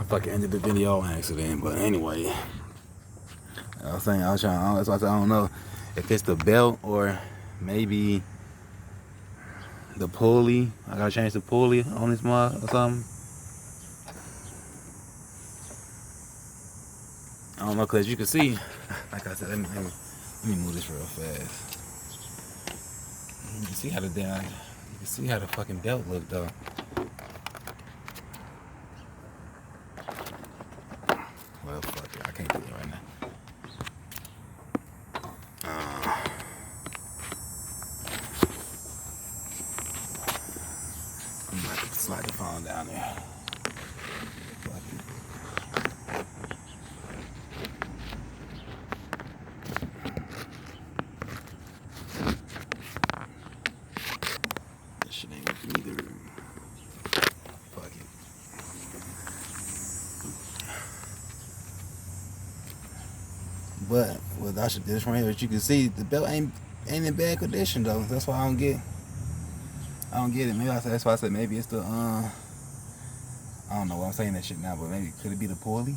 I fucking ended the video on accident, but anyway. I was saying, that's why I said I don't know if it's the belt or maybe the pulley. I gotta change the pulley on this mod or something. I don't know, cause you can see, like I said, let me move this real fast. You can see how you can see how the fucking belt look though. Well, fuck it, I can't do it right now. I'm about to slide the phone down there. Fuck it. This shit ain't working either. Fuck it. But with this right here, as you can see, the belt ain't in bad condition though. That's why I don't get it. Maybe that's why I said maybe it's the I don't know why I'm saying that shit now, but maybe could it be the pulley?